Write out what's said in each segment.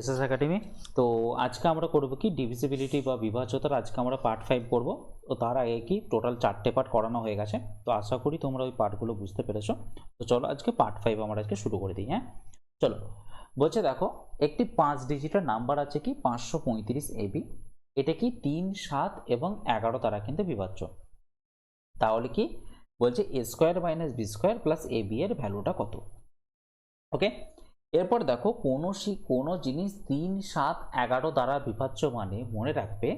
SS academy. তো আজকে আমরা করব কি ডিভিজিবিলিটি বা বিভাজ্যতার আজকে আমরা পার্ট 5 করব। তো তার আগে কি টোটাল 4টে পার্ট করানো হয়ে গেছে, তো আশা করি তোমরা ওই পার্টগুলো বুঝতে পেরেছো। তো চলো আজকে পার্ট 5 আমরা আজকে শুরু করে দিই। হ্যাঁ চলো, বলছে দেখো একটি 5 ডিজিটের নাম্বার আছে কি 535 এবি, এটা কি 3, 7 এবং 11 দ্বারা কিন্তু বিভাজ্য। তাহলে কি বলছে A square minus B square plus A B এর ভ্যালুটা কত। ওকে, এরপর দেখো কোনো জিনিস 3, 7, 11 দ্বারা বিভাজ্য মানে মনে রাখবে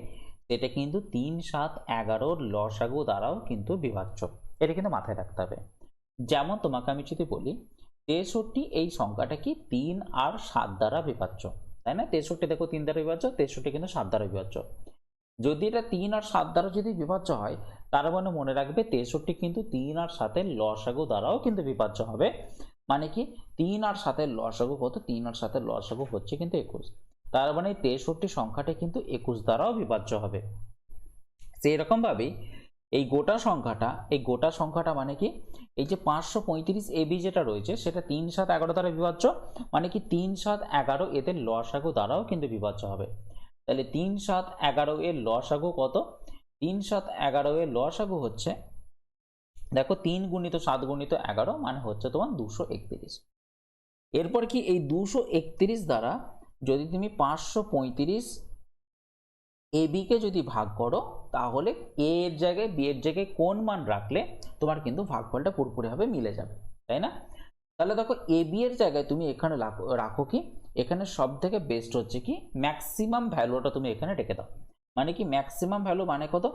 এটা কিন্তু 3, 7, 11 লসাগু দ্বারাও কিন্তু বিভাজ্য, এটা কিন্তু মাথায় রাখতে হবে। যেমন তোমাকে আমি যদি বলি 63 এই সংখ্যাটা কি 3 আর 7 দ্বারা বিভাজ্য, তাই না? 63 দেখো 3 দ্বারা বিভাজ্য, 63 কিন্তু 7 দ্বারা বিভাজ্য। যদি এটা 3 আর 7 দ্বারা যদি বিভাজ্য হয় তার মানে মনে রাখবে 63 কিন্তু 3 আর 7 এর লসাগু দ্বারাও কিন্তু বিভাজ্য হবে। মানে কি 3 আর 7 এর লসাগু কত? 3 আর 7 এর লসাগু হচ্ছে কিন্তু 21, তার মানে 63 সংখ্যাটা কিন্তু 21 দ্বারাও বিভাজ্য হবে। সেই রকম ভাবেই এই গোটা সংখ্যাটা মানে কি এই যে 535 এবি যেটা রয়েছে সেটা 3, 7, 11 দ্বারা বিভাজ্য, মানে কি 3, 7, 11 এদের লসাগু দ্বারাও কিন্তু বিভাজ্য হবে। তাহলে 3, 7, 11 এর লসাগু কত? 3, 7, 11 এর লসাগু হচ্ছে দেখো 3 গুণিত 7 গুণিত 11 মানে হচ্ছে তোমার 231। এরপর কি এই 231 দ্বারা যদি তুমি 535 এবি কে যদি ভাগ করো তাহলে এ এর জায়গায় বি এর জায়গায় কোন মান রাখলে তোমার কিন্তু ভাগফলটা পুরোপুরিভাবে মিলে যাবে, তাই না? তাহলে দেখো এ বি এর জায়গায় তুমি এখানে রাখো কি এখানে সব থেকে বেস্ট হচ্ছে কি ম্যাক্সিমাম ভ্যালুটা তুমি এখানে রেখে দাও। মানে কি ম্যাক্সিমাম ভ্যালু মানে কত?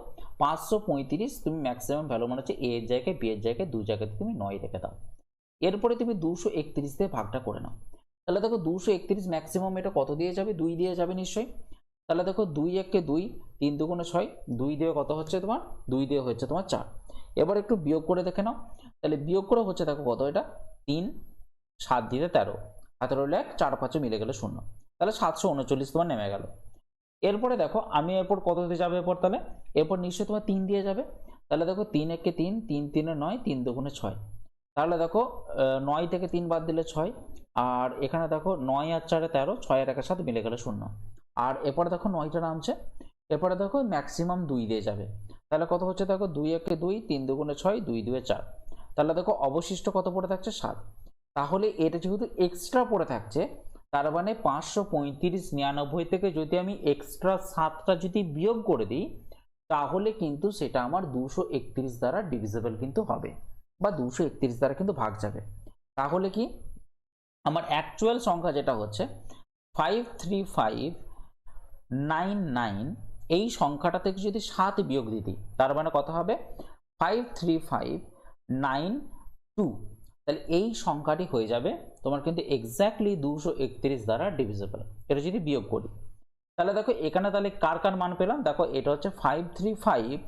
535 তুমি ম্যাক্সিমাম ভ্যালু মানে হচ্ছে এ এর জায়গায় বি এর জায়গায় দু জায়গাতে তুমি 9 রেখে দাও। এরপরে তুমি 231 দিয়ে ভাগটা করে নাও। তাহলে দেখো 231 ম্যাক্সিমাম এটা কত দিয়ে যাবে? 2 দিয়ে যাবে নিশ্চয়ই। তাহলে দেখো 2 একে 2, 3 দুগুণে 6, 2 দিয়ে কত হচ্ছে তোমার? 2 দিয়ে হচ্ছে তোমার 4। এবার একটু বিয়োগ করে দেখে নাও। তাহলে বিয়োগ করে হচ্ছে দেখো কত এটা? 3, 7 দিয়ে 13, 13 হলো 1, 4 5 মিলে গেল 0, তাহলে 739 তোমার নেমে গেল। এরপরে দেখো আমি এরপর কত দিয়ে যাবে এরপর? তাহলে এরপর নিশ্চয়ই তোমার 3 দিয়ে যাবে। তাহলে দেখো 3 একে 3, 3 3 9, 3 দুগুণে 6। তাহলে দেখো 9 থেকে 3 বাদ দিলে 6, আর এখানে দেখো 9 আর 4 13, 6 আর 1 7 মিলে গেল 0। আর এরপরে দেখো 9টা নামছে, এরপরে দেখো ম্যাক্সিমাম 2 দিয়ে যাবে। তাহলে কত হচ্ছে দেখো 2 একে 2, 3 দুগুণে 6, 2 2 4। তাহলে দেখো অবশিষ্ট কত পড়ে থাকছে? 7। তাহলে এটা যেহেতু এক্সট্রা পড়ে থাকছে তার মানে 535 99 থেকে যদি আমি এক্সট্রা 7টা যদি বিয়োগ করে দিই তাহলে কিন্তু সেটা আমার 231 দ্বারা ডিভিজিবল কিন্তু হবে, বা 231 দ্বারা কিন্তু ভাগ যাবে। তাহলে কি আমার অ্যাকচুয়াল সংখ্যা যেটা হচ্ছে 53599, এই সংখ্যাটা থেকে যদি 7 বিয়োগ দিই তার মানে কত হবে? 53592। তাহলে এই সংখ্যাটি হয়ে যাবে তোমার কিন্তু এক্স্যাক্টলি 231 দ্বারা ডিভিজিবল, এটা যদি বিয়োগ করি। তাহলে দেখো এখানে তাহলে কার কার মান পেলাম? দেখো এটা হচ্ছে 535,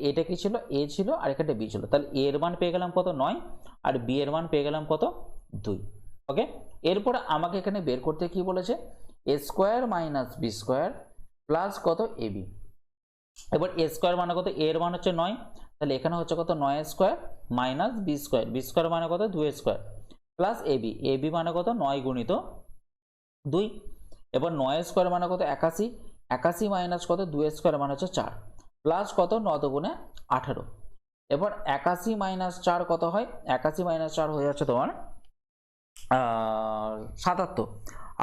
এটা কি ছিল? এ ছিল আর এখানে বি ছিল, তাহলে এ এর মান পেয়ে গেলাম কত? 9, আর বি এর মান পেয়ে গেলাম কত? 2। ওকে, এরপরে আমাকে এখানে বের করতে কি বলেছে? A square minus B square plus কত? এবি। এবার এ স্কোয়ার মানে কত? এর মান হচ্ছে 9, তাহলে এখানে হচ্ছে কত? 9 square minus B square, B square মানে কত? 2 স্কোয়ার প্লাস এবি, এবি মানে কত? 9 গুণিত 2। এবার 9 স্কোয়ার মানে কত? 81, 81 মাইনাস কত? 2 স্কোয়ার মানে হচ্ছে 4 প্লাস কত? 9 দুগুণে 18। এবার 81 মাইনাস 4 কত হয়? 81 মাইনাস 4 হয়ে যাচ্ছে তোমার 77,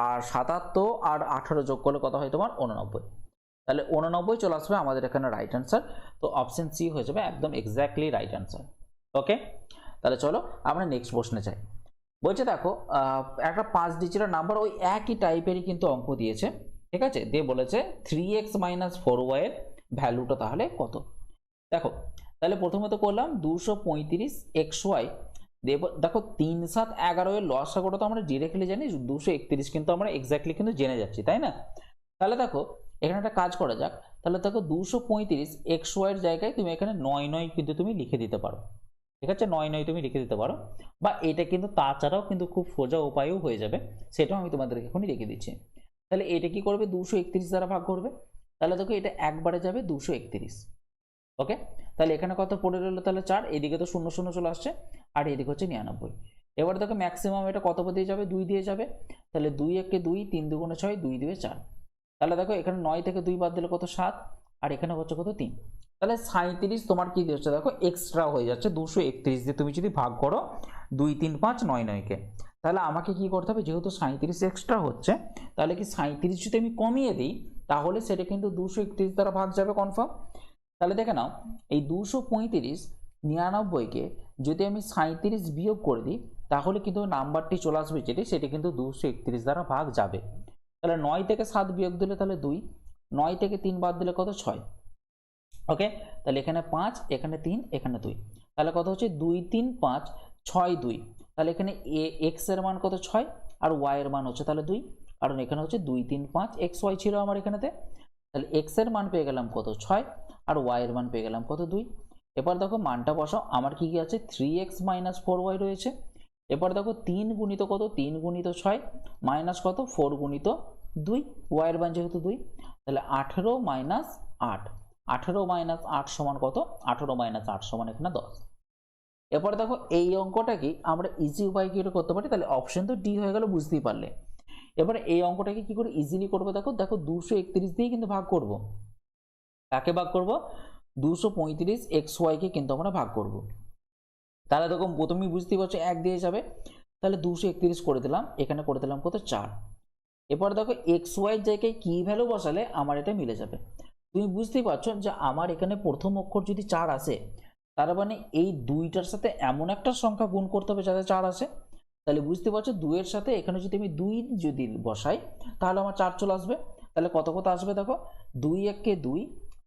আর 77 আর 18 যোগ করলে কত হয় তোমার? 89। তাহলে 89 চলে আসবে আমাদের এখানে রাইট অ্যান্সার। তো অপশন সি হয়ে যাবে একদম এক্স্যাক্টলি রাইট অ্যান্সার। ওকে, তাহলে চলো আমরা নেক্সট প্রশ্নে যাই। বলছে দেখো একটা 5 ডিজিটের নাম্বার ওই একই টাইপেরই কিন্তু অঙ্ক দিয়েছে, ঠিক আছে? দিয়ে বলেছে 3x - 4y এর ভ্যালুটা তাহলে কত? দেখো তাহলে প্রথমে তো করলাম 235 xy, দেখো 3 7 11 এর লসাগুটা তো আমরা ডিরেক্টলি জানি 231, কিন্তু আমরা এক্স্যাক্টলি কিন্তু জেনে যাচ্ছি, তাই না? তাহলে দেখো এখানে একটা কাজ করা যাক। তাহলে দেখো 235 xy এর জায়গায় তুমি এখানে 9 9 কিন্তু তুমি লিখে দিতে পারো, ঠিক আছে? 9 9 তুমি লিখে দিতে পারো, বা এটা কিন্তু তাছাড়াও কিন্তু খুব সোজা উপায়ও হয়ে যাবে, সেটাও আমি তোমাদেরকে এখনই রেখে দিচ্ছি। তাহলে এটা কি করবে? 231 দ্বারা ভাগ করবে। তাহলে দেখো এটা একবারে যাবে 231। ওকে, তাহলে এখানে কত পড়ে রইলো? তাহলে 4, এদিকে তো 0 0 চলে আসছে, আর এদিকে হচ্ছে 99। এবার দেখো ম্যাক্সিমাম এটা কত দিয়ে যাবে, 2 দিয়ে যাবে, তাহলে 2 একে 2, 3 দুগুণে 6, 2 2 4। তাহলে দেখো এখানে 9 থেকে 2 বাদ দিলে কত 7, আর এখানে হচ্ছে কত 3। তাহলে 37 তোমার কি হচ্ছে দেখো এক্সট্রা হয়ে যাচ্ছে 231 দিয়ে তুমি যদি ভাগ করো 2 3 5 9 9 কে, তাহলে আমাকে কি করতে হবে, যেহেতু 37 এক্সট্রা হচ্ছে, তাহলে কি 37 যদি আমি কমিয়ে দিই তাহলে সেটা কিন্তু 231 দ্বারা ভাগ যাবে কনফার্ম। তাহলে দেখে নাও এই 235 99কে যদি আমি 37 বিয়োগ করে দিই তাহলে কিন্তু নাম্বারটি চলে আসবে যেটি, সেটি কিন্তু 231 দ্বারা ভাগ যাবে। তাহলে 9 থেকে 7 বিয়োগ দিলে তাহলে 2, 9 থেকে 3 বাদ দিলে কত 6। ওকে, তাহলে এখানে 5, এখানে 3, এখানে 2, তাহলে কত হচ্ছে 2 3 5 6 2। তাহলে এখানে এক্স এর মান কত 6 আর ওয়াই এর মান হচ্ছে তাহলে 2, কারণ এখানে হচ্ছে 2 3 5 এক্স ওয়াই ছিল আমার এখানেতে। তাহলে এক্স এর মান পেয়ে গেলাম কত 6 আর ওয়াই এর মান পেয়ে গেলাম কত 2। এবার দেখো মানটা বসাও, আমার কি কি আছে 3x - 4y রয়েছে। এবার দেখো 3 গুণিত কত, 3 গুণিত 6 মাইনাস কত 4 গুণিত 2, ওয়াই এর মান যেহেতু 2, তাহলে 18 - 8, 18 - 8 সমান কত, 18 - 8 সমান এখানে 10। এরপর দেখো এই অঙ্কটাকে আমরা ইজি উপায় কি করতে পারি, তাহলে অপশন তো ডি হয়ে গেল, বুঝতেই পারলে। এবারে এই অঙ্কটাকে কি করে ইজিলি করবো, দেখো দেখো 231 দিয়ে কিন্তু ভাগ করব। কাকে ভাগ করব, 235 xy কে কিন্তু আমরা ভাগ করব। তাহলে দেখো প্রথমেই বুঝতেই পারছো 1 দিয়ে যাবে, তাহলে 231 করে দিলাম, এখানে করে দিলাম কত 4। এরপর দেখো xy এর জায়গায় কি ভ্যালু বসালে আমার এটা মিলে যাবে। তুমি বুঝতেই পারছো যে আমার এখানে প্রথম অক্ষর যদি 4 আসে, তার মানে এই দুইটার সাথে এমন একটা সংখ্যা গুণ করতে হবে যাতে 4 আসে। তাহলে বুঝতে পারছো 2 এর সাথে এখানে যদি আমি 2 যদি বসাই তাহলে আমার 4 চলে আসবে। তাহলে কত কত আসবে দেখো, 2 একে 2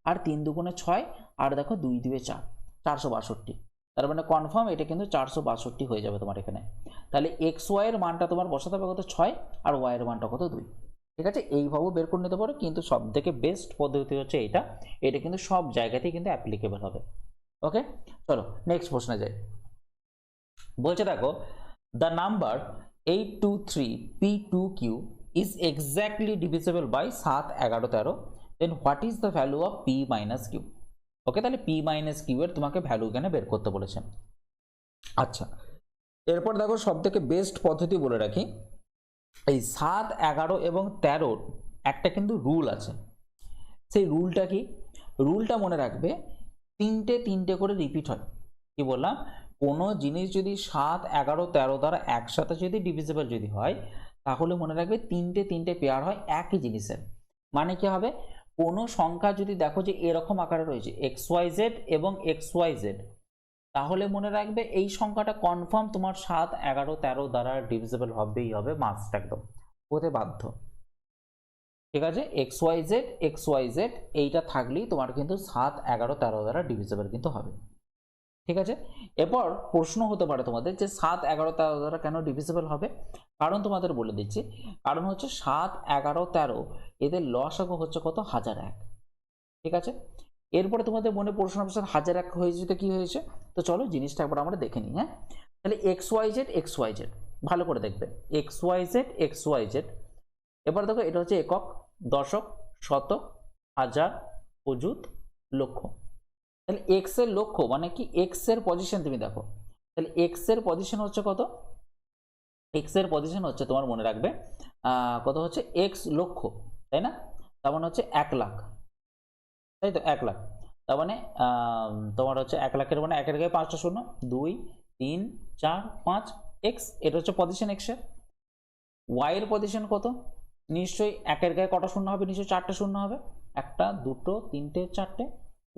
আর 3 দুগুণে 6 আর দেখো 2 2 4, 462। তার মানে কনফার্ম এটা কিন্তু 462 হয়ে যাবে তোমার এখানে। তাহলে এক্স ওয়াই এর মানটা তোমার বসাতে হবে কত 6 আর ওয়াই এর মানটা কত 2। ঠিক আছে, এইভাবেও বের করে নিতে পারো, কিন্তু সব থেকে বেস্ট পদ্ধতি হচ্ছে এটা, এটা কিন্তু সব জায়গাতেই কিন্তু অ্যাপ্লিকেবল হবে। ওকে, চলো নেক্সট প্রশ্নে যাই। বলছে দেখো the number 823p2q is exactly divisible by 7 11 13, then what is the value of p minus q। ওকে, তাহলে p minus q এর তোমাকে ভ্যালু এখানে বের করতে বলেছে। আচ্ছা, এরপর দেখো সব থেকে বেস্ট পদ্ধতি বলে রাখি, এই 7 11 এবং 13 একটা কিন্তু রুল আছে। সেই রুলটা কি, রুলটা মনে রাখবে তিনটে তিনটে করে রিপিট হয়। কি বললাম, কোনো জিনিস যদি 7 11 13 দ্বারা একসাথে যদি ডিভিজিবল যদি হয় তাহলে মনে রাখবে তিনটে তিনটে পেয়ার হয় একই জিনিসের। মানে কি হবে, কোনো সংখ্যা যদি দেখো যে এরকম আকারে রয়েছে xyz এবং xyz, তাহলে মনে রাখবে এই সংখ্যাটা কনফার্ম তোমার 7 11 13 দ্বারা ডিভিজিবল হবেই হবে, মাস্ট একদম হতে বাধ্য। ঠিক আছে, xyz xyz এইটা থাকলেই তোমার কিন্তু 7 11 13 দ্বারা ডিভিজিবল কিন্তু হবে। ঠিক আছে, এরপর প্রশ্ন হতে পারে তোমাদের যে 7 11 13 দ্বারা কেন ডিভিজিবল হবে, কারণ তোমাদের বলে দিচ্ছি। কারণ হচ্ছে 7 11 13 এদের লসাগু হচ্ছে কত 1001। ঠিক আছে, এরপরে তোমাদের মনে প্রশ্ন আসছে 1001 হয়েছে তো কি হয়েছে, তো চলো জিনিসটা একবার আমরা দেখে নিই। হ্যাঁ, তাহলে xyz xyz ভালো করে দেখবে, xyz xyz। এবার দেখো এটা হচ্ছে একক, দশক, শতক, হাজার, অযুত, লক্ষ। তাহলে এক্স এর লক্ষ মানে কি, এক্স এর পজিশন তুমি দেখো, তাহলে এক্স এর পজিশন হচ্ছে কত, এক্স এর পজিশন হচ্ছে তোমার মনে রাখবে কত হচ্ছে এক্স লক্ষ, তাই না, তার মানে হচ্ছে 1 লাখ, তাই তো 1 লাখ। তার মানে তোমার হচ্ছে 1 লাখের মানে 1 এর গায়ে 5টা শূন্য, 2 3 4 5 এক্স, এটা হচ্ছে পজিশন এক্স এর। ওয়াই এর পজিশন কত, নিশ্চয়ই 1 এর গায়ে কটা শূন্য হবে, নিশ্চয়ই 4টে শূন্য হবে, 1টা 2টো 3টে 4টে,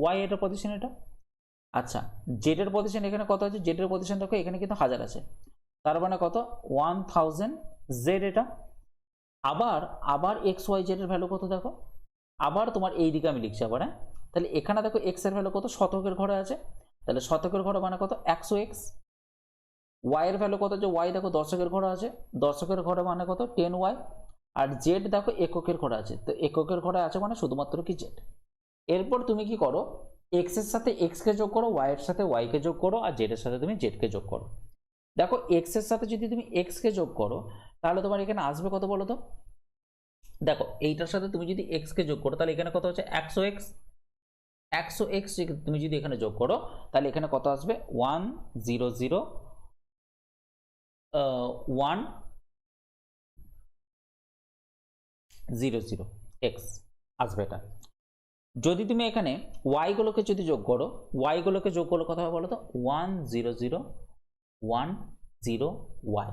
ওয়াই এর পজিশন এটা। আচ্ছা, জেড এর পজিশন এখানে কত আছে, জেড এর পজিশন দেখো এখানে কিন্তু 1000 আছে, তার মানে কত 1000 জেড এটা। আবার আবার এক্স ওয়াই জেড এর ভ্যালু কত দেখো, আবার তোমার এই দিকে আমি লিখছি আবার। হ্যাঁ, তাহলে এখানে দেখো এক্স এর ভ্যালু কত, শতকের ঘরে আছে, তাহলে শতকের ঘরে মানে কত 100 এক্স। ওয়াই এর ভ্যালু কত, যে ওয়াই দেখো দশকের ঘরে আছে, দশকের ঘরে মানে কত 10 ওয়াই। আর জেড দেখো এককের ঘরে আছে, তো এককের ঘরে আছে মানে শুধুমাত্র কি জেড। এরপর তুমি কি করো, এক্স এর সাথে এক্স কে যোগ করো, ওয়াই এর সাথে ওয়াই কে যোগ করো, আর জেড এর সাথে তুমি জেড কে যোগ করো। দেখো এক্স এর সাথে যদি তুমি এক্স কে যোগ করো তাহলে তোমার এখানে আসবে কত বলো তো, দেখো এইটার সাথে তুমি যদি এক্স কে যোগ করো তাহলে এখানে কত হচ্ছে 100 এক্স, 100 এক্স তুমি যদি এখানে যোগ করো তাহলে এখানে কত আসবে 100 1 0 0 এক্স আসবে এটা। যদি তুমি এখানে y গুলোকে যদি যোগ করো, y গুলোকে যোগ করলে কত হবে বলো তো, 1 0 0 1 0 y,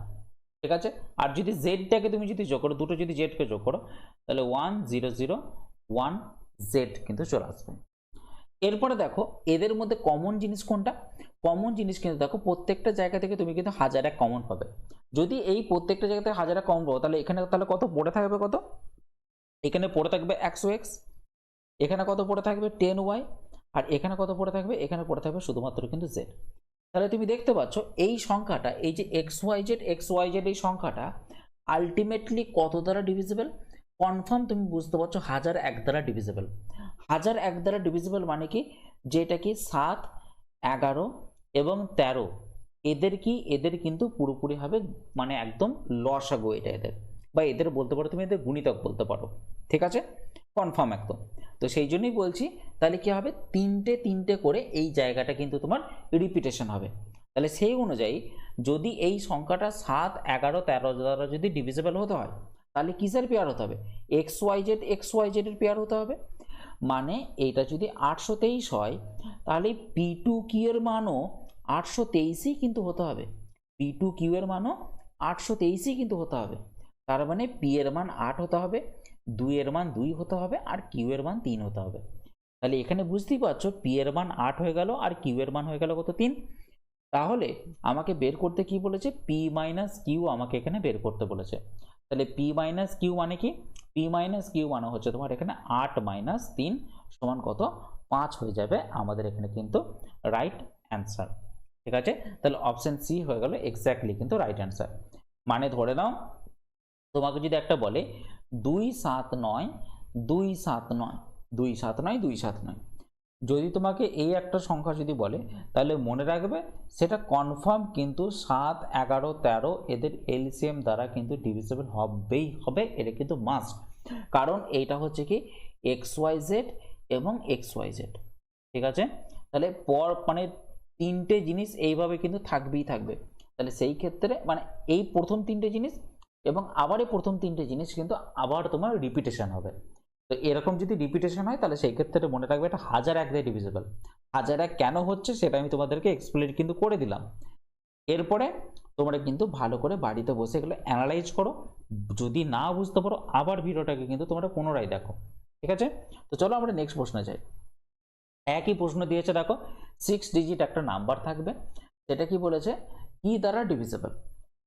ঠিক আছে। আর যদি z টাকে তুমি যদি যোগ করো, দুটো যদি z কে যোগ করো, তাহলে 1 0 0 1 z কিন্তু চলে আসবে। এরপরে দেখো এদের মধ্যে কমন জিনিস কোনটা, কমন জিনিস কিন্তু দেখো প্রত্যেকটা জায়গা থেকে তুমি কিন্তু 1001 কমন পাবে। যদি এই প্রত্যেকটা জায়গা থেকে 1001 কমন পাবো, তাহলে এখানে তাহলে কত পড়ে থাকবে, কত এখানে পড়ে থাকবে 100x, এখানে কত পড়ে থাকবে 10y, আর এখানে কত পড়ে থাকবে, এখানে পড়ে থাকবে শুধুমাত্র কিন্তু z। তাহলে তুমি দেখতে পাচ্ছ এই সংখ্যাটা, এই যে xyz এই সংখ্যাটা আলটিমেটলি কত দ্বারা ডিভিজিবল, কনফার্ম তুমি বুঝতে পারছো 1001 দ্বারা ডিভিজিবল। 1001 দ্বারা ডিভিজিবল মানে কি, যেটা কি 7 11 এবং 13 এদের কিন্তু পুরোপুরি হবে মানে একদম লসাগু এটা এদের, বা এদের বলতে পারো তুমি এদের গুণিতক বলতে পারো, ঠিক আছে, কনফার্ম একদম। তো সেই জন্যই বলছি তাহলে কি হবে, তিনটে তিনটে করে এই জায়গাটা কিন্তু তোমার রিপিটেশন হবে। তাহলে সেই অনুযায়ী যদি এই সংখ্যাটা 7 11 13 দ্বারা যদি ডিভিজিবল হতে হয়, তাহলে কিসের পেয়ার হতে হবে, xyz এর পেয়ার হতে হবে। মানে এটা যদি 823 হয়, তাহলে p2q এর মানও 823ই কিন্তু হতে হবে, p2q এর মানও 823ই কিন্তু হতে হবে। তার মানে p এর মান 8 হতে হবে, 2 এর মান 2 হতে হবে, আর q এর মান 3 হতে হবে। তাহলে এখানে বুঝতেই পারছো p এর মান 8 হয়ে গেল, আর q এর মান হয়ে গেল কত, 3। তাহলে আমাকে বের করতে কি বলেছে, p মাইনাস q আমাকে এখানে বের করতে বলেছে। তাহলে p মাইনাস q মানে কি, p মাইনাস q মানে হচ্ছে তোমার এখানে 8 মাইনাস 3 সমান কত, 5 হয়ে যাবে আমাদের এখানে কিন্তু রাইট অ্যান্সার, ঠিক আছে। তাহলে অপশন সি হয়ে গেল এক্স্যাক্টলি কিন্তু রাইট অ্যান্সার। মানে ধরে নাও তোমাকে যদি একটা বলে 2 7 9 2 7 9 2 7 9 2 7 9, যদি তোমাকে এই একটা সংখ্যা যদি বলে, তাহলে মনে রাখবে সেটা কনফার্ম কিন্তু 7 11 13 এদের এলসিএম দ্বারা কিন্তু ডিভিজিবল হবেই হবে, এটা কিন্তু মাস্ট। কারণ এইটা হচ্ছে কি xyz এবং xyz, ঠিক আছে। তাহলে মানে তিনটে জিনিস এইভাবে কিন্তু থাকবেই থাকবে। তাহলে সেই ক্ষেত্রে মানে এই প্রথম তিনটে জিনিস এবং আবার এই প্রথম তিনটে জিনিস কিন্তু আবার তোমার রিপিটেশন হবে। তো এরকম যদি রিপিটেশন হয়, তাহলে সেই ক্ষেত্রে মনে রাখবে এটা 1001 দিয়ে ডিভিজিবল। 1001 কেন হচ্ছে সেটা আমি তোমাদেরকে এক্সপ্লেন কিন্তু করে দিলাম। এরপরে তোমরা কিন্তু ভালো করে বাড়িতে বসে এগুলো অ্যানালাইজ করো, যদি না বুঝতে পারো আবার ভিডিওটাকে কিন্তু তোমরা পুনরায় দেখো, ঠিক আছে। তো চলো আমরা নেক্সট প্রশ্নে যাই। একই প্রশ্ন দিয়েছে দেখো, 6 ডিজিট একটা নাম্বার থাকবে, সেটা কি বলেছে, কি দ্বারা ডিভিজিবল,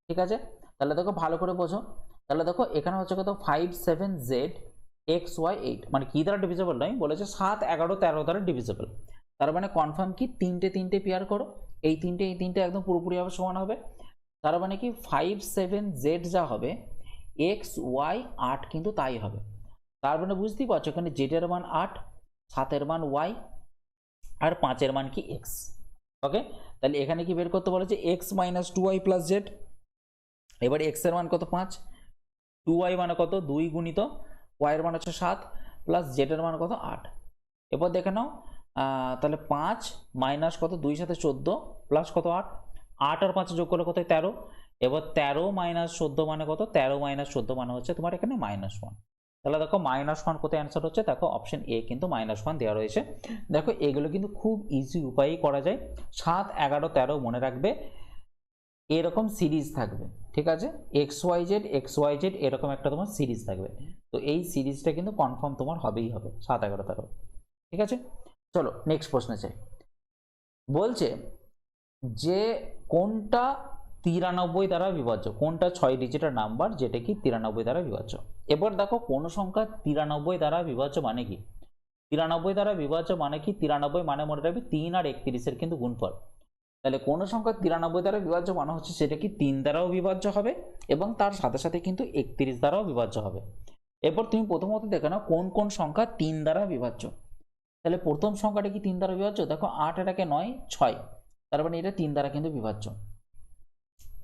ঠিক আছে। তাহলে দেখো ভালো করে বোঝো, তাহলে দেখো এখানে হচ্ছে কত 5 7 z xy 8, মানে কি দ্বারা ডিভিজিবল নয়, বলেছে 7 11 13 দ্বারা ডিভিজিবল। তার মানে কনফার্ম কি তিনটে তিনটে পেয়ার করো, এই তিনটে একদম পুরোপুরিভাবে সমান হবে। তার মানে কি 5 7 z যা হবে x y 8 কিন্তু তাই হবে। তার মানে বুঝতেই পারছো এখানে z এর মান 8, 7 এর মান y, আর 5 এর মান কি x। ওকে, তাহলে এখানে কি বের করতে বলেছে, x minus 2y plus z। এবার x এর মান কত 5, 2y মানে কত 2 গুণিত y এর মান হচ্ছে 7 প্লাস z এর মান কত 8। এবার দেখে নাও তাহলে 5 মাইনাস কত 2 সাথে 14 প্লাস কত 8, 8 আর 5 যোগ করলে কত 13। এবার 13 মাইনাস 14 মানে কত, 13 মাইনাস 14 মানে হচ্ছে তোমার এখানে -1। তাহলে দেখো -1 কোথায় অ্যান্সার হচ্ছে, দেখো অপশন এ কিন্তু -1 দেওয়া রয়েছে। দেখো এগুলো কিন্তু খুব ইজি উপায়েই করা যায়। 7 11 13 মনে রাখবে এরকম সিরিজ থাকবে, ঠিক আছে, xyz এরকম একটা তোমার সিরিজ থাকবে। তো এই সিরিজটা কিন্তু কনফার্ম তোমার হবেই হবে 7 11 13, ঠিক আছে। চলো নেক্সট প্রশ্নে চাই। বলছে যে কোনটা 93 দ্বারা বিভাজ্য, কোনটা 6 ডিজিটের নাম্বার যেটা কি 93 দ্বারা বিভাজ্য। এবার দেখো কোন সংখ্যা 93 দ্বারা বিভাজ্য মানে কি, 93 দ্বারা বিভাজ্য মানে কি, 93 মানে মনে রাখবে 3 আর 31 এর কিন্তু গুণফল। তাহলে কোন সংখ্যা 93 দ্বারা বিভাজ্য মানে হচ্ছে সেটা কি 3 দ্বারাও বিভাজ্য হবে এবং তার সাথে সাথে কিন্তু 31 দ্বারাও বিভাজ্য হবে। এরপর তুমি প্রথমত দেখে নাও কোন কোন সংখ্যা 3 দ্বারা বিভাজ্য। তাহলে প্রথম সংখ্যাটা কি 3 দ্বারা বিভাজ্য, দেখো 8 এর 1 9 6, তার মানে এটা 3 দ্বারা কিন্তু বিভাজ্য।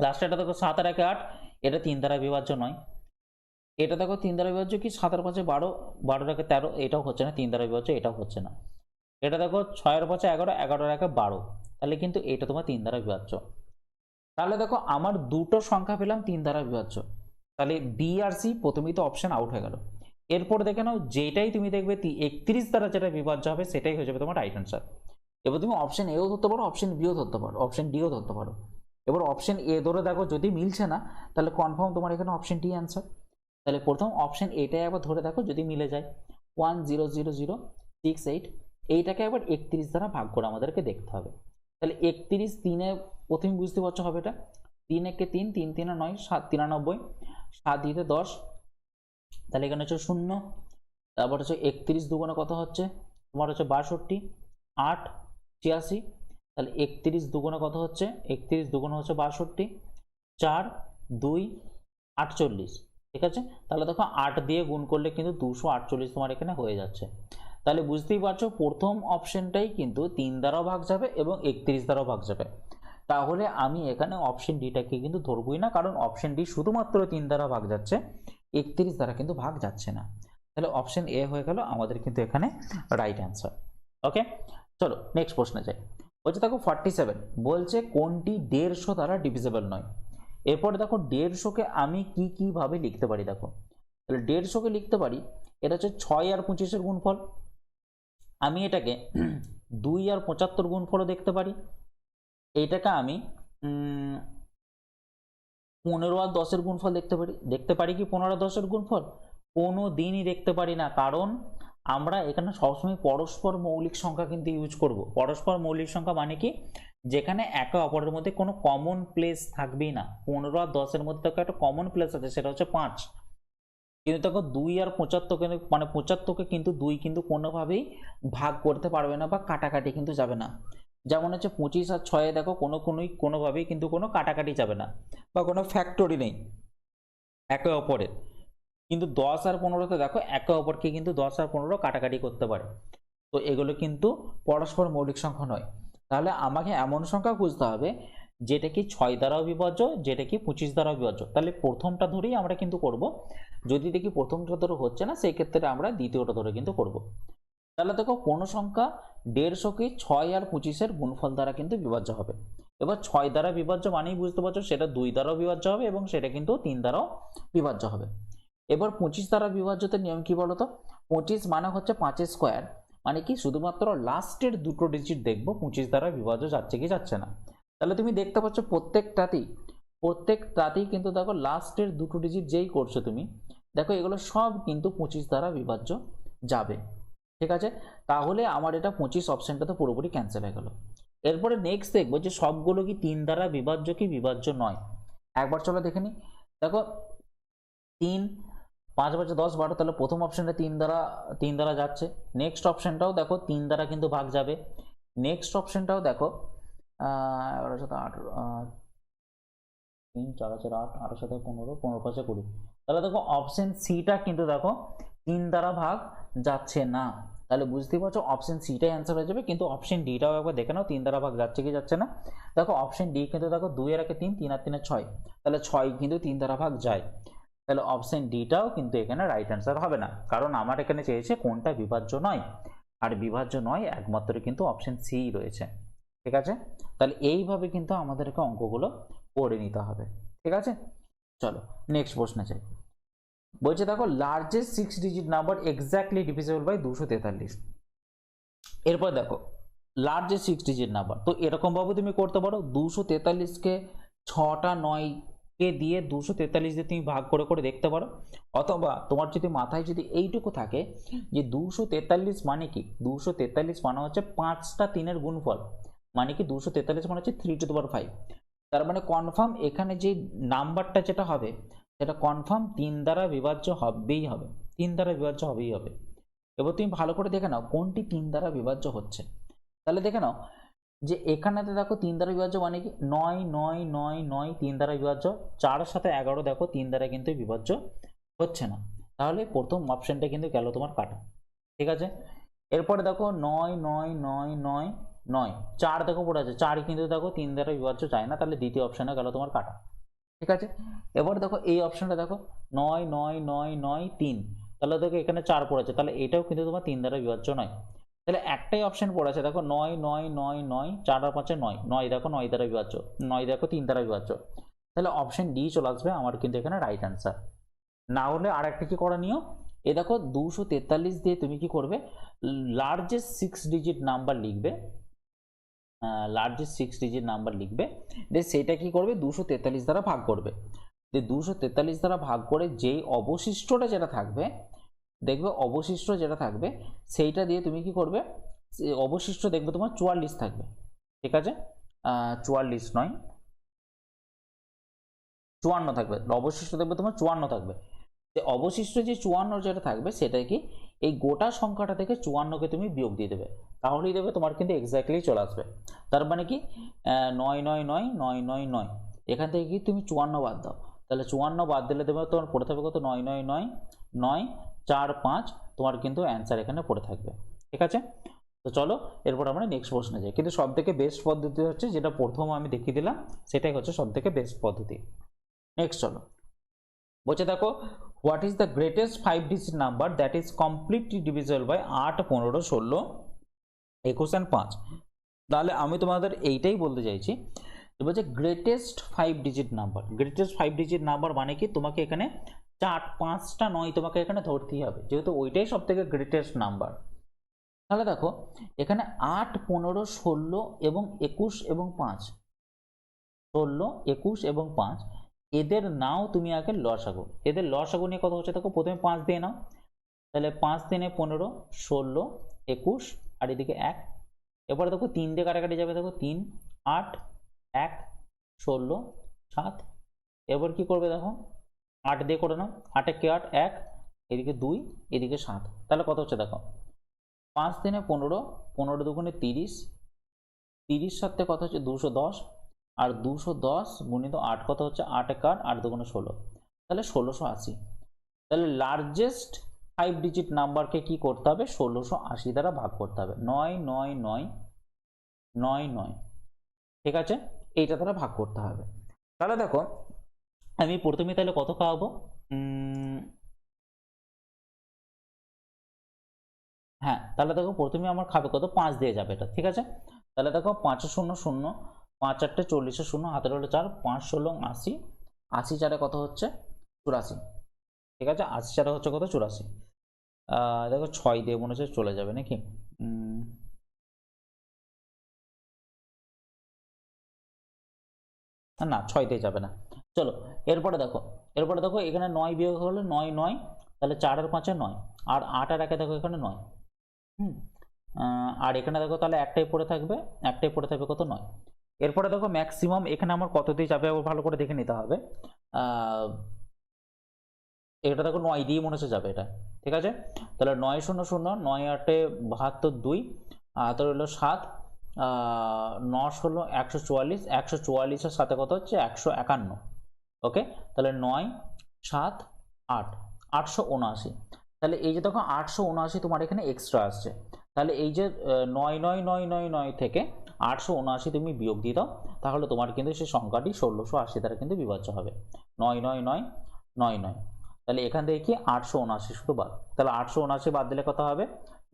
লাস্টেরটা দেখো 7 আর 1 8, এটা 3 দ্বারা বিভাজ্য নয়। এটা দেখো 3 দ্বারা বিভাজ্য কি 7 আর 5 12, 12 আর 1 13, এটাও হচ্ছে না 3 দ্বারা বিভাজ্য, এটাও হচ্ছে না। এটা দেখো 6 আর 5 11, 11 আর 1 12, তাহলে কিন্তু এটা তোমার 3 দ্বারা বিভাজ্য। তাহলে দেখো আমার দুটো সংখ্যা পেলাম 3 দ্বারা বিভাজ্য, তাহলে বি আর সি প্রথমেই তো অপশন আউট হয়ে গেল। এরপর দেখে নাও যেটাই তুমি দেখবে 31 দ্বারা যেটা বিভাজ্য হবে সেটাই হয়ে যাবে তোমার রাইট অ্যান্সার। এবার তুমি অপশন এও ধরতে পারো, অপশন বিও ধরতে পারো, অপশন ডিও ধরতে পারো। এবার অপশন এ ধরে দেখো যদি মিলছে না তাহলে কনফার্ম তোমার এখানে অপশন ডি অ্যান্সার। তাহলে প্রথম অপশন এটাই একবার ধরে দেখো যদি মিলে যায় 100068, এইটাকে একবার 31 দ্বারা ভাগ করে আমাদেরকে দেখতে হবে। তাহলে 31 3-এ প্রথমে বুঝতে পারছো হবে এটা 3 একে 3, 3 3 9, 7 93, 7 দিতে 10, তাহলে এখানে হচ্ছে 0, তারপর হচ্ছে 31 দুগুণে কত হচ্ছে তোমার হচ্ছে 62, 8 86, তাহলে 31 দুগুণে কত হচ্ছে 31 দুগুণে হচ্ছে 62, 4 2 48, ঠিক আছে। তাহলে দেখো 8 দিয়ে গুণ করলে কিন্তু 248 তোমার এখানে হয়ে যাচ্ছে। তাহলে বুঝতেই পারছো প্রথম অপশনটাই কিন্তু 3 দ্বারাও ভাগ যাবে এবং 31 দ্বারাও ভাগ যাবে। তাহলে আমি এখানে অপশন ডিটাকে কিন্তু ধরবই না, কারণ অপশন ডি শুধুমাত্র 3 দ্বারা ভাগ যাচ্ছে, 31 দ্বারা কিন্তু ভাগ যাচ্ছে না। তাহলে অপশন এ হয়ে গেল আমাদের কিন্তু এখানে রাইট অ্যান্সার। ওকে, চলো নেক্সট প্রশ্নে যাই। বলছে দেখো 47 বলছে কোনটি 150 দ্বারা ডিভিজিবল নয়। এরপরে দেখো 150কে আমি কিভাবে লিখতে পারি, দেখো তাহলে 150কে লিখতে পারি এটা হচ্ছে 6 আর 25-এর গুণফল। আমি এটাকে 2 আর 75 গুণফলও দেখতে পারি। এইটাকে আমি 15 আর 10-এর গুণফল দেখতে পারি কি 15 আর 10-এর গুণফল? কোনো দিনই দেখতে পারি না, কারণ আমরা এখানে সবসময় পরস্পর মৌলিক সংখ্যা কিন্তু ইউজ করব। পরস্পর মৌলিক সংখ্যা মানে কি, যেখানে একে অপরের মধ্যে কোনো কমন প্লেস থাকবেই না। 15 আর 10-এর মধ্যে দেখো একটা কমন প্লেস আছে, সেটা হচ্ছে 5। কিন্তু দেখো 2 আর 75কে মানে 75কে কিন্তু 2 কিন্তু কোনোভাবেই ভাগ করতে পারবে না বা কাটাকাটি কিন্তু যাবে না। যেমন হচ্ছে 25 আর 6 দেখো কোনোভাবেই কিন্তু কোনো কাটাকাটি যাবে না বা কোনো ফ্যাক্টরি নেই একে অপরের। কিন্তু 10 আর 15তে দেখো একে অপরকে কিন্তু 10 আর 15 কাটাকাটি করতে পারে। তো এগুলো কিন্তু পরস্পর মৌলিক সংখ্যা নয়। তাহলে আমাকে এমন সংখ্যা খুঁজতে হবে যেটা কি 6 দ্বারাও বিভাজ্য, যেটা কি 25 দ্বারাও বিভাজ্য। তাহলে প্রথমটা ধরেই আমরা কিন্তু করব। যদি দেখি প্রথমটা ধরে হচ্ছে না, সেই ক্ষেত্রে আমরা দ্বিতীয়টা ধরে কিন্তু করব। তাহলে দেখো কোনো সংখ্যা 150কে 6 আর 25-এর গুণফল দ্বারা কিন্তু বিভাজ্য হবে। এবার 6 দ্বারা বিভাজ্য মানেই বুঝতে পারছো সেটা 2 দ্বারাও বিভাজ্য হবে এবং সেটা কিন্তু 3 দ্বারাও বিভাজ্য হবে। এবার 25 দ্বারা বিভাজ্যতার নিয়ম কি বলতো? 25 মানে হচ্ছে 5 স্কোয়ার, মানে কি শুধুমাত্র লাস্টের দুটো ডিজিট দেখবো 25 দ্বারা বিভাজ্য যাচ্ছে কি যাচ্ছে না। তাহলে তুমি দেখতে পাচ্ছ প্রত্যেকটাতেই কিন্তু দেখো লাস্টের দুটো ডিজিট যেই করছো তুমি, দেখো এগুলো সব কিন্তু 25 দ্বারা বিভাজ্য যাবে। ঠিক আছে, তাহলে আমার এটা 25 অপশনটা তো পুরোপুরি ক্যান্সেল হয়ে গেল। এরপরে নেক্সট দেখবো যে সবগুলো কি 3 দ্বারা বিভাজ্য কি বিভাজ্য নয়। একবার চলো দেখে নি। দেখো 3 5 5 10 12, তাহলে প্রথম অপশনটা 3 দ্বারা যাচ্ছে। নেক্সট অপশনটাও দেখো 3 দ্বারা কিন্তু ভাগ যাবে। নেক্সট অপশনটাও দেখো 11 7 18, 3 4 4 8, 8 7 15, 15 5 20। তাহলে দেখো অপশন সিটা কিন্তু দেখো 3 দ্বারা ভাগ যাচ্ছে না। তাহলে বুঝতেই পারছো অপশন সিটাই অ্যান্সার হয়ে যাবে। কিন্তু অপশন ডিটাও একবার দেখে নাও 3 দ্বারা ভাগ যাচ্ছে কি যাচ্ছে না। দেখো অপশন ডি কিন্তু দেখো 2 এর একে 3, 3 আর 3 6, তাহলে 6 কিন্তু 3 দ্বারা ভাগ যায়। তাহলে অপশন ডিটাও কিন্তু এখানে রাইট অ্যান্সার হবে না, কারণ আমার এখানে চেয়েছে কোনটা বিভাজ্য নয়, আর বিভাজ্য নয় একমাত্র কিন্তু অপশন সি রয়েছে। ঠিক আছে, তাহলে এইভাবে কিন্তু আমাদেরকে অঙ্কগুলো করে নিতে হবে। ঠিক আছে, চলো নেক্সট প্রশ্নে যাই। বলছে দেখো largest 6 digit number exactly divisible by 243। এরপর দেখো লার্জেস্ট 6 ডিজিট নাম্বার, তো এরকম ভাবে তুমি করতে পারো 243কে 6টা 9কে দিয়ে 243 দিয়ে তুমি ভাগ করে করে দেখতে পারো। অথবা তোমার যদি মাথায় যদি এইটুকু থাকে যে 243 মানে কি, 243 মানে হচ্ছে 5টা 3-এর গুণফল, মানে কি 243 মানে হচ্ছে 3 টু দি পাওয়ার 5। তার মানে কনফার্ম এখানে যে নাম্বারটা যেটা হবে সেটা কনফার্ম 3 দ্বারা বিভাজ্য হবেই হবে, 3 দ্বারা বিভাজ্য হবেই হবে। এবার তুমি ভালো করে দেখে নাও কোনটি 3 দ্বারা বিভাজ্য হচ্ছে। তাহলে দেখে নাও যে এখানেতে দেখো 3 দ্বারা বিভাজ্য মানে কি 9 9 9 9 3 দ্বারা বিভাজ্য, 4 এর সাথে 11 দেখো 3 দ্বারা কিন্তু বিভাজ্য হচ্ছে না। তাহলে প্রথম অপশনটা কিন্তু গেল তোমার কাটা। ঠিক আছে, এরপরে দেখো 9 9 9 9 9, 4 দেখো পড়ে আছে, 4 কিন্তু দেখো 3 দ্বারা বিভাজ্য যায় না, তাহলে দ্বিতীয় অপশনে গেল তোমার কাটা। ঠিক আছে, এবার দেখো এই অপশনটা দেখো 9 9 9 9 3, তাহলে দেখো এখানে 4 পড়েছে, তাহলে এটাও কিন্তু তোমার 3 দ্বারা বিভাজ্য নয়। তাহলে একটাই অপশন পড়ে আছে, দেখো 9 9 9 9, 4 আর 5 9, 9 দেখো 9 দ্বারা বিভাজ্য, 9 দেখো 3 দ্বারা বিভাজ্য, তাহলে অপশন ডি চলে আসবে আমার কিন্তু এখানে রাইট অ্যান্সার। না হলে আর একটা কি করা নিও, এ দেখো 243 দিয়ে তুমি কি করবে, লার্জেস্ট 6 ডিজিট নাম্বার লিখবে, লার্জেস্ট 6 ডিজিট নাম্বার লিখবে, দিয়ে সেটা কি করবে 243 দ্বারা ভাগ করবে, দিয়ে 243 দ্বারা ভাগ করে যেই অবশিষ্টটা যেটা থাকবে, দেখবে অবশিষ্ট যেটা থাকবে সেইটা দিয়ে তুমি কি করবে, অবশিষ্ট দেখবে তোমার 44 থাকবে, ঠিক আছে, 44 নয় 54 থাকবে, অবশিষ্ট দেখবে তোমার 54 থাকবে, যে অবশিষ্ট যে 54 যেটা থাকবে সেটা কি এই গোটা সংখ্যাটা থেকে 54কে তুমি বিয়োগ দিয়ে দেবে, তাহলেই দেবে তোমার কিন্তু এক্স্যাক্টলি চলে আসবে। তার মানে কি 9 9 9 9 9 9, এখান থেকে কি তুমি 54 বাদ দাও, তাহলে 54 বাদ দিলে দেবে তোমার পড়ে থাকবে কত, 9 9 9 9 4 5, তোমার কিন্তু অ্যান্সার এখানে পড়ে থাকবে, ঠিক আছে। তো চলো এরপর আমরা নেক্সট প্রশ্নে যাই, কিন্তু সব থেকে বেস্ট পদ্ধতি হচ্ছে যেটা প্রথম আমি দেখিয়ে দিলাম, সেটাই হচ্ছে সব থেকে বেস্ট পদ্ধতি। নেক্সট চলো, বলছে দেখো what is the greatest 5 digit number that is completely divisible by 8 15 16 21 and 5। তাহলে আমি তোমাদের এইটাই বলতে চাইছি, বলছে greatest 5 digit number, greatest 5 digit number মানে কি তোমাকে এখানে 4 5টা নয় তোমাকে এখানে ধরতেই হবে, যেহেতু ওইটাই সব থেকে গ্রেটেস্ট নাম্বার। তাহলে দেখো এখানে 8 15 16 এবং 21 এবং 5, 16 21 এবং 5, এদের নাও তুমি আগে লসাগু, এদের লসাগু নিয়ে কথা হচ্ছে, দেখো প্রথমে 5 দিয়ে নাও, তাহলে 5 3 15 16 21 আর এদিকে 1, এরপরে দেখো 3 দিয়ে কাটাকাটি যাবে, দেখো 3 8 1 16 7, এবার কি করবে দেখো 8 দিয়ে করে নাও, 8 কে 8 1, এদিকে 2 এদিকে 7, তাহলে কত হচ্ছে দেখো 5 3 15 15 দুগুণে 30, 30 সাথে কত হচ্ছে 210, আর 210 গুণিত 8 কত হচ্ছে 8 1 8 8 দুগুণে 16, তাহলে 1680। তাহলে লার্জেস্ট 5 ডিজিট নাম্বারকে কি করতে হবে 1680 দ্বারা ভাগ করতে হবে, 9 9 9 9 9, ঠিক আছে, এইটা দ্বারা ভাগ করতে হবে। তাহলে দেখো আমি প্রথমে তাহলে কত খাওয়াবো, হ্যাঁ তাহলে দেখো প্রথমে আমার খাবে কত 5 দিয়ে যাবে এটা, ঠিক আছে, তাহলে দেখো 5 0 0 5 8 40 0 হাতের হলো 4 5 16 80, 80 4 কত হচ্ছে 84, ঠিক আছে, 80 4 হচ্ছে কত 84, দেখো 6 দিয়ে মনে হচ্ছে চলে যাবে নাকি, না 6 দিয়ে যাবে না, চলো এরপরে দেখো, এরপরে দেখো এখানে 9 বিয়োগ হলো 9 9, তাহলে 4 আর 5 9, আর 8 আর 1 দেখো এখানে 9, আর এখানে দেখো তাহলে একটাই পড়ে থাকবে, একটাই পড়ে থাকবে কত 9, এরপরে দেখো ম্যাক্সিমাম এখানে আমার কত দিয়ে যাবে আবার ভালো করে দেখে নিতে হবে, এটা দেখো 9 দিয়ে মনে হচ্ছে যাবে এটা, ঠিক আছে, তাহলে 9 0 0 9 8 72 2, তাহলে হলো 7, 9 16 144, 144 এর সাথে কত হচ্ছে 151, ওকে, তাহলে 9 7 8 879, তাহলে এই যে দেখো 879 তোমার এখানে এক্সট্রা আসছে, তাহলে এই যে 9 9 9 9 9 থেকে 879 তুমি বিয়োগ দিয়ে দাও, তাহলে তোমার কিন্তু সেই সংখ্যাটি 1680 দ্বারা কিন্তু বিভাজ্য হবে, 9 9 9 9 9, তাহলে এখান থেকে কি 879 শুধু বাদ, তাহলে 879 বাদ দিলে কত হবে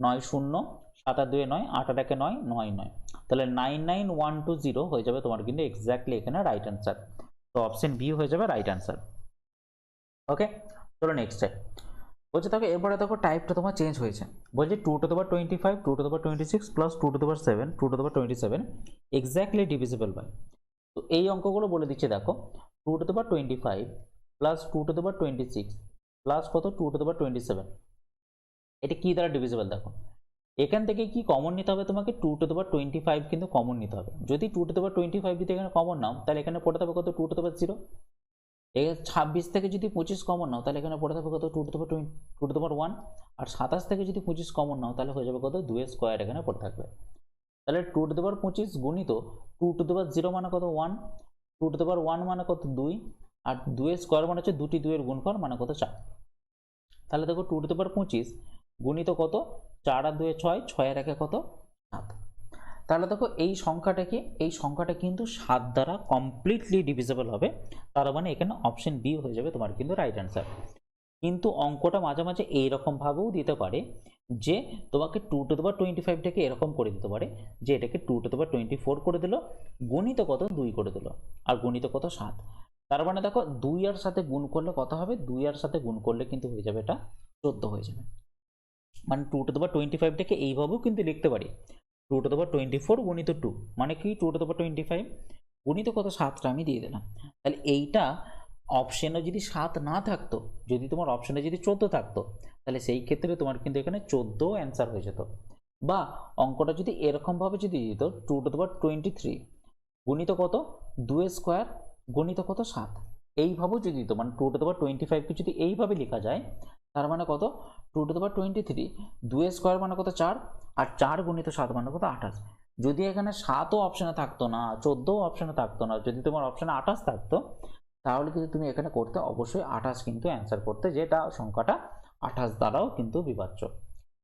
9 0 7 আর 2 9 8 আর 1 9 9 9, তাহলে 99120 হয়ে যাবে তোমার কিন্তু এক্স্যাক্টলি এখানে রাইট অ্যান্সার, তো অপশন বি হয়ে যাবে রাইট অ্যান্সার। ওকে চলো নেক্সট টাইপ, বলছে দেখো এরপরে দেখো টাইপটা তোমার চেঞ্জ হয়েছে, বলছে 2 to the power 25 2 to the power 26 plus 2 to the power 7 2 to the power 27 exactly divisible by, তো এই অঙ্কগুলো বলে দিচ্ছে দেখো 2 to the power 25 plus 2 to the power 26 plus কত 2 to the power 27, এটা কি দ্বারা ডিভিজিবল দেখো, এখান থেকে কি কমন নিতে হবে তোমাকে 2 to the power 25 কিন্তু কমন নিতে হবে, যদি 2 to the power 25 যদি এখানে কমন নাও তাহলে এখানে পড়ে থাকবে কত 2 to the power 0, এই 26 থেকে যদি 25 কমন নাও তাহলে এখানে পড়ে থাকবে কত 2 to the power 2 to the power 1, আর 27 থেকে যদি 25 কমন নাও তাহলে হয়ে যাবে কত 2 এর স্কয়ার এখানে পড়ে থাকবে, তাহলে 2 to the power 25 গুণিত 2 to the power 0 মানে কত 1, 2 to the power 1 মানে কত 2, আর 2 এর স্কয়ার মানে হচ্ছে দুটি 2 এর গুণফল মানে কত 4, তাহলে দেখো 2 to the power 25 গুণিত কত 4 আর 2 এ 6 6 আর 1 কত 7, তাহলে দেখো এই সংখ্যাটা কি এই সংখ্যাটা কিন্তু 7 দ্বারা কমপ্লিটলি ডিভিজিবল হবে, তার মানে এখানে অপশন বি হয়ে যাবে তোমার কিন্তু রাইট অ্যান্সার। কিন্তু অঙ্কটা মাঝে মাঝে এইরকম ভাবেও দিতে পারে যে তোমাকে 2^25 থেকে এরকম করে দিতে পারে যে এটাকে 2^24 করে দিল, গুণিত কত 2 করে দিল, আর গুণিত কত 7। তার মানে দেখো 2 এর সাথে গুণ করলে কত হবে, 2 এর সাথে গুণ করলে কিন্তু হয়ে যাবে এটা 14 হয়ে যাবে। মানে 2^25 থেকে এইভাবেও কিন্তু লিখতে পারি 2^24 গুণিত 2 মানে কি 2^25 গুণিত কত 7টা আমি দিয়ে দিলাম। তাহলে এইটা অপশনে যদি 7 না থাকতো, যদি তোমার অপশনে যদি 14 থাকতো, তাহলে সেই ক্ষেত্রে তোমার কিন্তু এখানে 14 অ্যান্সার হয়ে যেত। বা অঙ্কটা যদি এরকমভাবে যদি দিত 2^23 গুণিত কত 2 স্কোয়ার গুণিত কত 7, এইভাবেও যদি দিত, মানে 2^25কে যদি এইভাবে লেখা যায়, তার মানে কত 2^23 2 স্কোয়ার মানে কত 4, আর 4 গুণিত 7 মানে কত 28। যদি এখানে 7ও অপশনে থাকতো না, 14ও অপশনে থাকতো না, যদি তোমার অপশনে 28 থাকতো, তাহলে কিন্তু তুমি এখানে করতে অবশ্যই 28 কিন্তু অ্যান্সার করতে, যেটা সংখ্যাটা 28 দ্বারাও কিন্তু বিভাজ্য।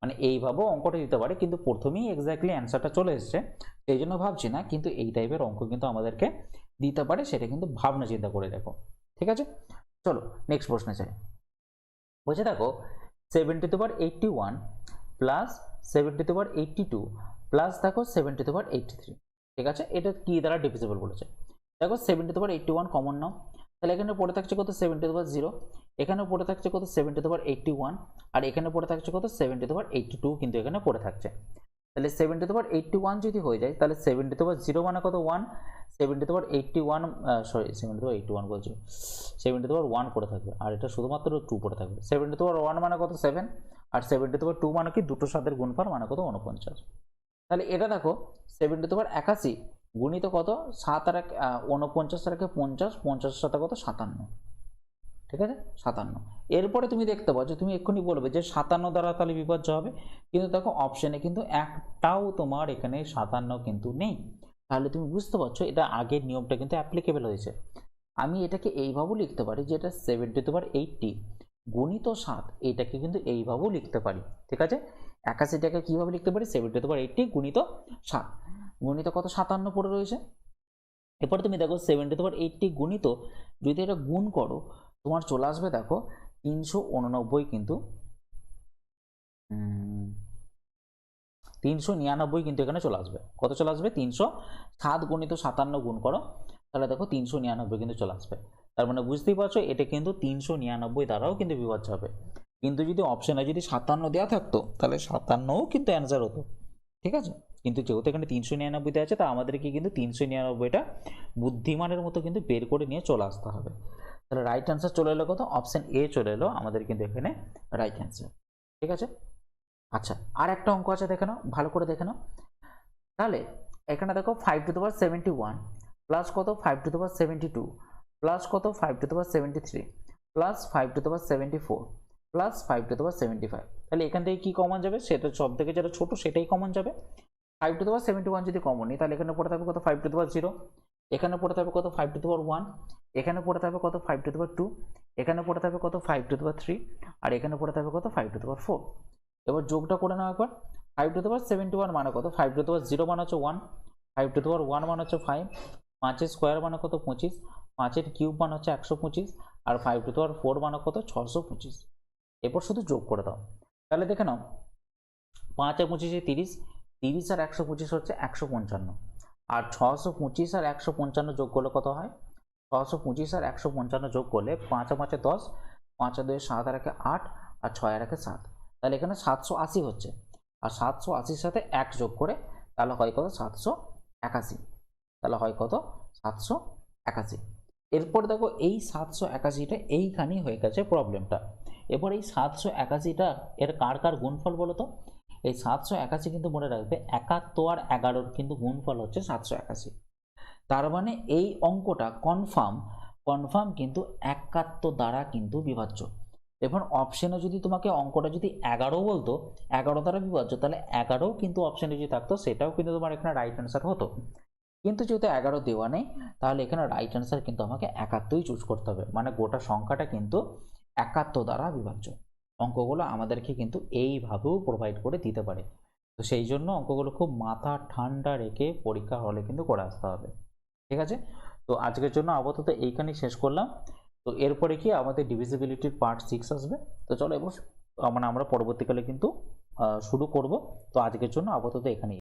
মানে এইভাবেও অঙ্কটা দিতে পারে, কিন্তু প্রথমেই এক্স্যাক্টলি অ্যান্সারটা চলে এসছে, সেই জন্য ভাবছি না, কিন্তু এই টাইপের অঙ্ক কিন্তু আমাদেরকে দিতে পারে, সেটা কিন্তু ভাবনা চিন্তা করে দেখো। ঠিক আছে, চলো নেক্সট প্রশ্নে যাই। বলছে দেখো 7^81 প্লাস 7^82 প্লাস দেখো 7^83। ঠিক আছে, এটা কি দ্বারা ডিভিজিবল বলেছে। দেখো 7^81 কমন নাও, তাহলে এখানে পড়ে থাকছে কত 7^0, এখানে পড়ে থাকছে কত 7^81, আর এখানে পড়ে থাকছে কত 7^82 কিন্তু এখানে পড়ে থাকছে। তাহলে 7^81 যদি হয়ে যায়, তাহলে 7^0 মানে কত 1, 7^81 সরি 7^81 বলছি 7^1 পড়ে থাকবে, আর এটা শুধুমাত্র 2 পড়ে থাকবে। 7^1 মানে কত 7, আর 7^2 মানে কি দুটো সাথের গুণফল মানে কত 49। তাহলে এটা দেখো 7^81 গুণিত কত 7 আর 49 আর 50, 50 সাথে কত 57। ঠিক আছে 57। এরপরে তুমি দেখতে পাচ্ছ, তুমি এক্ষুনি বলবে যে 57 দ্বারা তাহলে বিভাজ্য হবে, কিন্তু দেখো অপশনে কিন্তু একটাও তোমার এখানে 57 কিন্তু নেই। তাহলে তুমি বুঝতে পারছো এটা আগের নিয়মটা কিন্তু অ্যাপ্লিকেবল হয়েছে। আমি এটাকে এইভাবেও লিখতে পারি যে এটা 7^80 গুণিত 7, এটাকে কিন্তু এইভাবেও লিখতে পারি। ঠিক আছে, 81টাকে কিভাবে লিখতে পারি 7^80 গুণিত 7 গুণিত কত 57 পড়ে রয়েছে। এরপরে তুমি দেখো 7^80 গুণিত যদি এটা গুণ করো, তোমার চলে আসবে দেখো 389 কিন্তু 399 কিন্তু এখানে চলে আসবে। কত চলে আসবে 307 গুণিত 57 গুণ করো, তাহলে দেখো 399 কিন্তু চলে আসবে। তার মানে বুঝতেই পারছো এটা কিন্তু 399 দ্বারাও কিন্তু বিভাজ্য হবে। কিন্তু যদি অপশনে যদি 57 দেওয়া থাকতো, তাহলে 57ও কিন্তু অ্যান্সার হতো। ঠিক আছে, কিন্তু যেহেতু এখানে 399 আছে, তা আমাদেরকে কিন্তু 399টা বুদ্ধিমানের মতো কিন্তু বের করে নিয়ে চলে আসতে হবে। তাহলে রাইট অ্যান্সার চলে এলো কত, অপশন এ চলে এলো আমাদের কিন্তু এখানে রাইট অ্যান্সার। ঠিক আছে, আচ্ছা আর একটা অঙ্ক আছে দেখে নাও, ভালো করে দেখে নাও। তাহলে এখানে দেখো 5^71 প্লাস কত 5^72 প্লাস কত 5^73 প্লাস 5^74 প্লাস 5^75। তাহলে এখান থেকে কি কমন যাবে, সেটা সব থেকে যেটা ছোট সেটাই কমন যাবে। 5^71 যদি কমন নিই, তাহলে এখানে পড়ে থাকবে কত 5^0, এখানে পড়ে থাকবে কত 5^1, এখানে পড়ে থাকবে কত 5^2, এখানে পড়ে থাকবে কত 5^3, আর এখানে পড়ে থাকবে কত 5^4। এবার যোগটা করে নাও একবার। 5^71 মানে কত 5^0 মানে হচ্ছে 1, 5^1 মানে হচ্ছে 5, 5 স্কোয়ার মানে কত 25, 5 কিউব মানে হচ্ছে 125, আর 5^4 মানে কত 625। এরপর শুধু যোগ করে দাও। তাহলে দেখে নাও 5 আর 25 30, 30 আর 125 হচ্ছে 155, আর 625 আর 155 যোগ করলে কত হয় 625 আর 155 যোগ করলে 5 আর 5 10, 5 আর 2 7 আর 1 8, আর 6 আর 1 7। তাহলে এখানে 780 হচ্ছে, আর 780-র সাথে 1 যোগ করে তাহলে হয় কত 781। তাহলে হয় কত 781। এরপর দেখো এই 781টা এইখানেই হয়ে গেছে প্রবলেমটা। এরপর এই 781টা এর কার কার গুণফল বলো তো। এই 781 কিন্তু মনে রাখবে 71 আর 11-র কিন্তু গুণফল হচ্ছে 781। তার মানে এই অঙ্কটা কনফার্ম কিন্তু 71 দ্বারা কিন্তু বিভাজ্য। এখন অপশনে যদি তোমাকে অঙ্কটা যদি 11 বলতো 11 দ্বারা বিভাজ্য, তাহলে 11ও কিন্তু অপশনে যদি থাকতো সেটাও কিন্তু তোমার এখানে রাইট অ্যান্সার হতো। কিন্তু যেহেতু 11 দেওয়া নেই, তাহলে এখানে রাইট অ্যান্সার কিন্তু আমাকে 71ই চুজ করতে হবে। মানে গোটা সংখ্যাটা কিন্তু 71 দ্বারা বিভাজ্য। অঙ্কগুলো আমাদেরকে কিন্তু এইভাবেও প্রোভাইড করে দিতে পারে। তো সেই জন্য অঙ্কগুলো খুব মাথা ঠান্ডা রেখে পরীক্ষা হলে কিন্তু করে আসতে হবে। ঠিক আছে, তো আজকের জন্য আপাতত এইখানেই শেষ করলাম। তো এরপরে কি আমাদের ডিভিজিবিলিটির পার্ট 6 আসবে। তো চলো এবার মানে আমরা পরবর্তীকালে কিন্তু শুরু করব। তো আজকের জন্য আপাতত এখানেই।